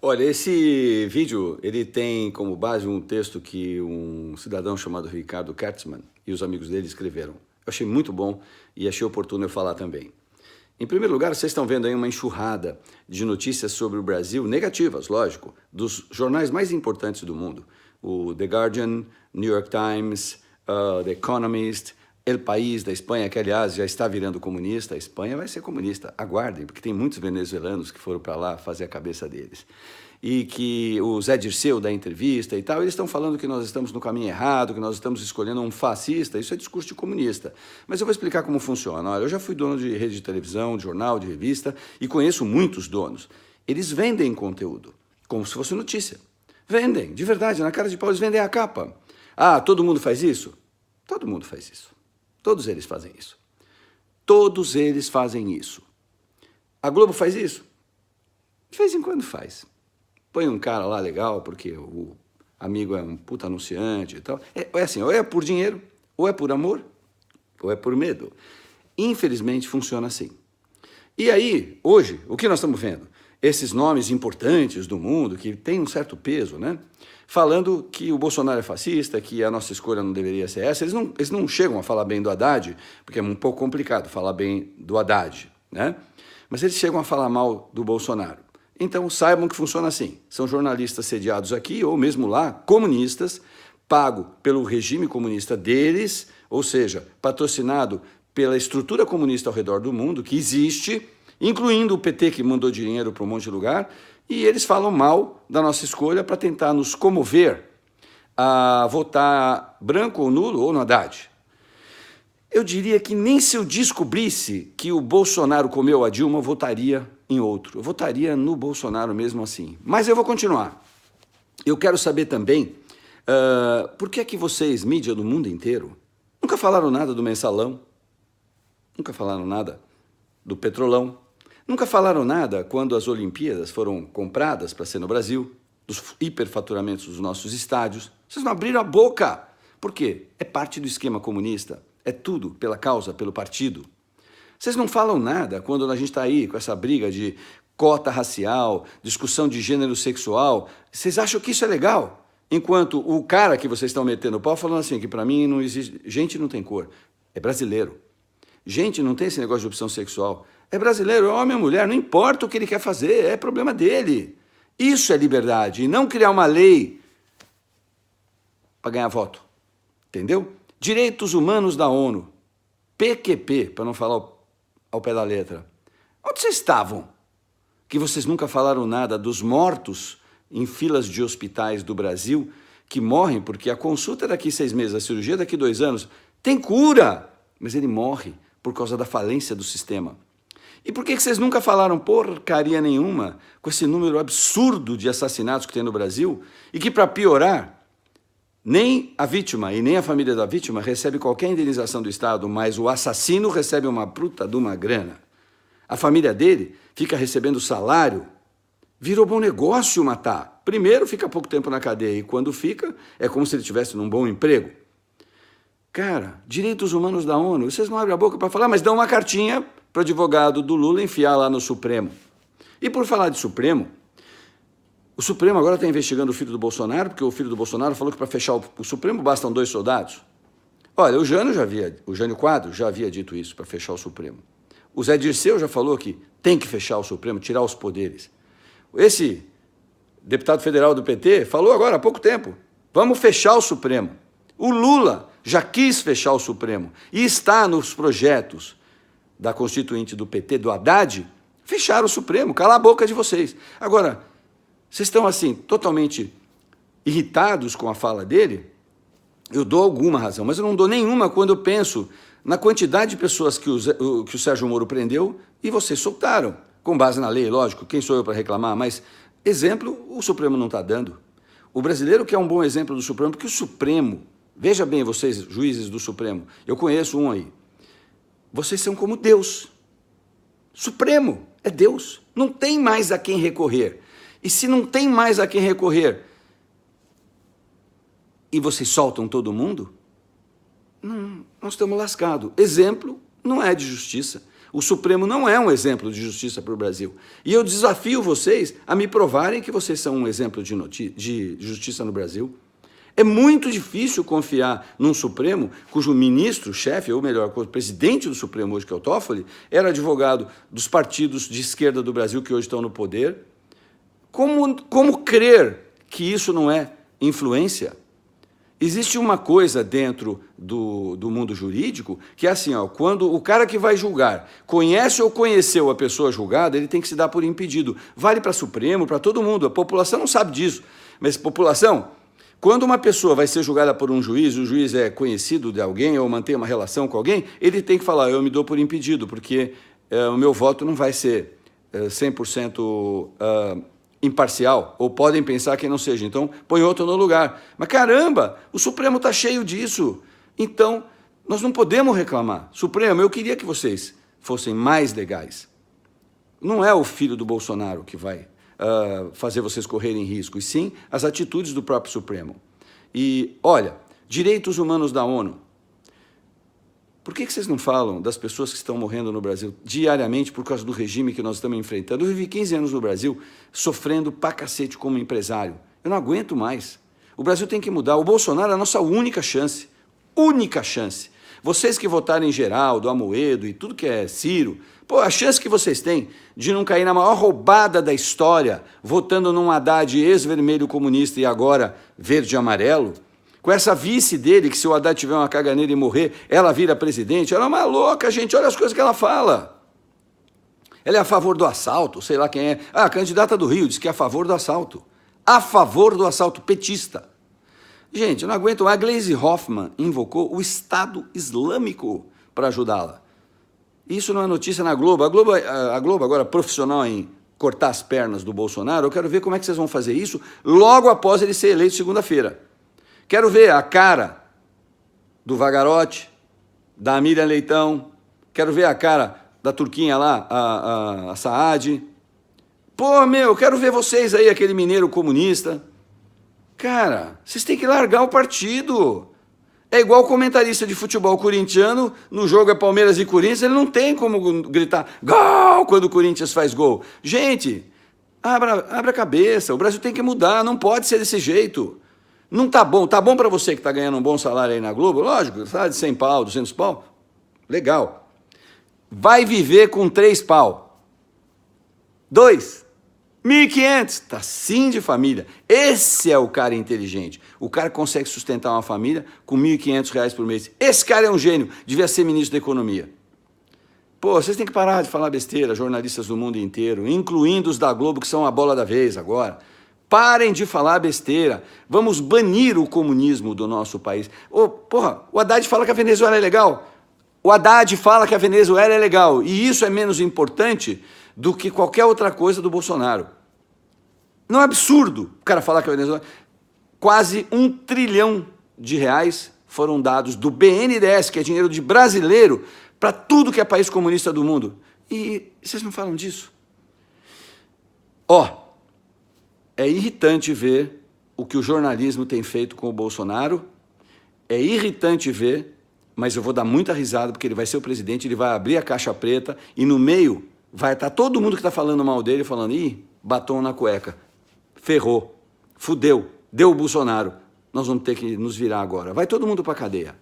Olha, esse vídeo, ele tem como base um texto que um cidadão chamado Ricardo Kertzmann e os amigos dele escreveram. Eu achei muito bom e achei oportuno eu falar também. Em primeiro lugar, vocês estão vendo aí uma enxurrada de notícias sobre o Brasil, negativas, lógico, dos jornais mais importantes do mundo. O The Guardian, New York Times, The Economist, El País da Espanha, que aliás já está virando comunista. A Espanha vai ser comunista, aguardem, porque tem muitos venezuelanos que foram para lá fazer a cabeça deles. E que o Zé Dirceu da entrevista e tal, eles estão falando que nós estamos no caminho errado, que nós estamos escolhendo um fascista. Isso é discurso de comunista. Mas eu vou explicar como funciona. Olha, eu já fui dono de rede de televisão, de jornal, de revista e conheço muitos donos. Eles vendem conteúdo, como se fosse notícia. Vendem, de verdade, na cara de pau eles vendem a capa. Ah, todo mundo faz isso? Todo mundo faz isso. Todos eles fazem isso. Todos eles fazem isso. A Globo faz isso? De vez em quando faz. Põe um cara lá legal, porque o amigo é um puta anunciante e tal. É assim, ou é por dinheiro, ou é por amor, ou é por medo. Infelizmente funciona assim. E aí, hoje, o que nós estamos vendo? Esses nomes importantes do mundo, que têm um certo peso, né? Falando que o Bolsonaro é fascista, que a nossa escolha não deveria ser essa. Eles não chegam a falar bem do Haddad, porque é um pouco complicado falar bem do Haddad, né? Mas eles chegam a falar mal do Bolsonaro. Então saibam que funciona assim. São jornalistas sediados aqui, ou mesmo lá, comunistas, pago pelo regime comunista deles, ou seja, patrocinado pela estrutura comunista ao redor do mundo, que existe, incluindo o PT, que mandou dinheiro para um monte de lugar, e eles falam mal da nossa escolha para tentar nos comover a votar branco ou nulo ou no Haddad. Eu diria que nem se eu descobrisse que o Bolsonaro comeu a Dilma, eu votaria em outro. Eu votaria no Bolsonaro mesmo assim. Mas eu vou continuar. Eu quero saber também por que é que vocês, mídia do mundo inteiro, nunca falaram nada do Mensalão, nunca falaram nada do Petrolão, nunca falaram nada quando as Olimpíadas foram compradas para ser no Brasil, dos hiperfaturamentos dos nossos estádios. Vocês não abriram a boca. Por quê? É parte do esquema comunista. É tudo pela causa, pelo partido. Vocês não falam nada quando a gente está aí com essa briga de cota racial, discussão de gênero sexual. Vocês acham que isso é legal? Enquanto o cara que vocês estão metendo o pau falando assim, que para mim não existe... Gente não tem cor, é brasileiro. Gente não tem esse negócio de opção sexual. É brasileiro, é homem ou mulher, não importa o que ele quer fazer, é problema dele. Isso é liberdade, e não criar uma lei para ganhar voto. Entendeu? Direitos Humanos da ONU, PQP, para não falar ao pé da letra. Onde vocês estavam? Que vocês nunca falaram nada dos mortos em filas de hospitais do Brasil, que morrem porque a consulta é daqui 6 meses, a cirurgia é daqui 2 anos. Tem cura, mas ele morre por causa da falência do sistema. E por que vocês nunca falaram porcaria nenhuma com esse número absurdo de assassinatos que tem no Brasil e que, para piorar, nem a vítima e nem a família da vítima recebe qualquer indenização do Estado, mas o assassino recebe uma bruta de uma grana. A família dele fica recebendo salário. Virou bom negócio matar. Primeiro fica pouco tempo na cadeia e quando fica é como se ele estivesse num bom emprego. Cara, direitos humanos da ONU, vocês não abrem a boca para falar, mas dão uma cartinha para o advogado do Lula enfiar lá no Supremo. E por falar de Supremo, o Supremo agora está investigando o filho do Bolsonaro, porque o filho do Bolsonaro falou que para fechar o Supremo bastam 2 soldados. Olha, o Jânio Quadros já havia dito isso, para fechar o Supremo. O Zé Dirceu já falou que tem que fechar o Supremo, tirar os poderes. Esse deputado federal do PT falou agora há pouco tempo, vamos fechar o Supremo. O Lula já quis fechar o Supremo e está nos projetos da constituinte do PT, do Haddad, fechar o Supremo, calar a boca de vocês. Agora, vocês estão assim, totalmente irritados com a fala dele? Eu dou alguma razão, mas eu não dou nenhuma quando eu penso na quantidade de pessoas que o Sérgio Moro prendeu e vocês soltaram, com base na lei, lógico, quem sou eu para reclamar, mas exemplo o Supremo não está dando. O brasileiro quer um bom exemplo do Supremo, porque o Supremo, veja bem vocês, juízes do Supremo, eu conheço um aí, vocês são como Deus. Supremo é Deus, não tem mais a quem recorrer. E se não tem mais a quem recorrer e vocês soltam todo mundo, nós estamos lascados. Exemplo, não é de justiça. O Supremo não é um exemplo de justiça para o Brasil. E eu desafio vocês a me provarem que vocês são um exemplo de justiça no Brasil. É muito difícil confiar num Supremo cujo ministro, chefe, ou melhor, o presidente do Supremo hoje, que é o Toffoli, era advogado dos partidos de esquerda do Brasil que hoje estão no poder. Como crer que isso não é influência? Existe uma coisa dentro do mundo jurídico que é assim, ó, quando o cara que vai julgar conhece ou conheceu a pessoa julgada, ele tem que se dar por impedido. Vale para Supremo, para todo mundo. A população não sabe disso, mas população... Quando uma pessoa vai ser julgada por um juiz, o juiz é conhecido de alguém ou mantém uma relação com alguém, ele tem que falar, eu me dou por impedido, porque o meu voto não vai ser 100% imparcial, ou podem pensar que não seja, então põe outro no lugar. Mas caramba, o Supremo está cheio disso, então nós não podemos reclamar. Supremo, eu queria que vocês fossem mais legais. Não é o filho do Bolsonaro que vai fazer vocês correrem risco, e sim as atitudes do próprio Supremo. E, olha, direitos humanos da ONU. Por que vocês não falam das pessoas que estão morrendo no Brasil diariamente por causa do regime que nós estamos enfrentando? Eu vivi 15 anos no Brasil sofrendo pra cacete como empresário. Eu não aguento mais. O Brasil tem que mudar. O Bolsonaro é a nossa única chance. Única chance. Vocês que votaram em Geraldo, Amoedo e tudo que é Ciro, pô, a chance que vocês têm de não cair na maior roubada da história, votando num Haddad ex-vermelho comunista e agora verde e amarelo, com essa vice dele, que se o Haddad tiver uma caganeira e morrer, ela vira presidente, ela é uma louca, gente, olha as coisas que ela fala. Ela é a favor do assalto, sei lá quem é. Ah, a candidata do Rio diz que é a favor do assalto. A favor do assalto, petista. Gente, eu não aguento. A Gleisi Hoffmann invocou o Estado Islâmico para ajudá-la. Isso não é notícia na Globo. A Globo agora profissional em cortar as pernas do Bolsonaro. Eu quero ver como é que vocês vão fazer isso logo após ele ser eleito segunda-feira. Quero ver a cara do Vagarotti, da Miriam Leitão. Quero ver a cara da turquinha lá, a Saad. Pô, eu quero ver vocês aí, aquele mineiro comunista. Cara, vocês têm que largar o partido. É igual o comentarista de futebol corintiano, no jogo é Palmeiras e Corinthians, ele não tem como gritar gol quando o Corinthians faz gol. Gente, abra a cabeça, o Brasil tem que mudar, não pode ser desse jeito. Não tá bom para você que está ganhando um bom salário aí na Globo, lógico, salário de 100 pau, 200 pau, legal. Vai viver com 3 pau. 2. 1.500, tá sim de família. Esse é o cara inteligente. O cara que consegue sustentar uma família com R$1.500 por mês. Esse cara é um gênio, devia ser ministro da Economia. Pô, vocês têm que parar de falar besteira, jornalistas do mundo inteiro, incluindo os da Globo, que são a bola da vez agora. Parem de falar besteira. Vamos banir o comunismo do nosso país. O Haddad fala que a Venezuela é legal. O Haddad fala que a Venezuela é legal. E isso é menos importante do que qualquer outra coisa do Bolsonaro. Não é absurdo o cara falar que a Venezuela... Quase R$1 trilhão foram dados do BNDES, que é dinheiro de brasileiro, para tudo que é país comunista do mundo. E vocês não falam disso? É irritante ver o que o jornalismo tem feito com o Bolsonaro, é irritante ver, mas eu vou dar muita risada, porque ele vai ser o presidente, ele vai abrir a caixa preta, e no meio vai estar todo mundo que está falando mal dele, falando, ih, batom na cueca, ferrou, fudeu, deu o Bolsonaro, nós vamos ter que nos virar agora. Vai todo mundo para a cadeia.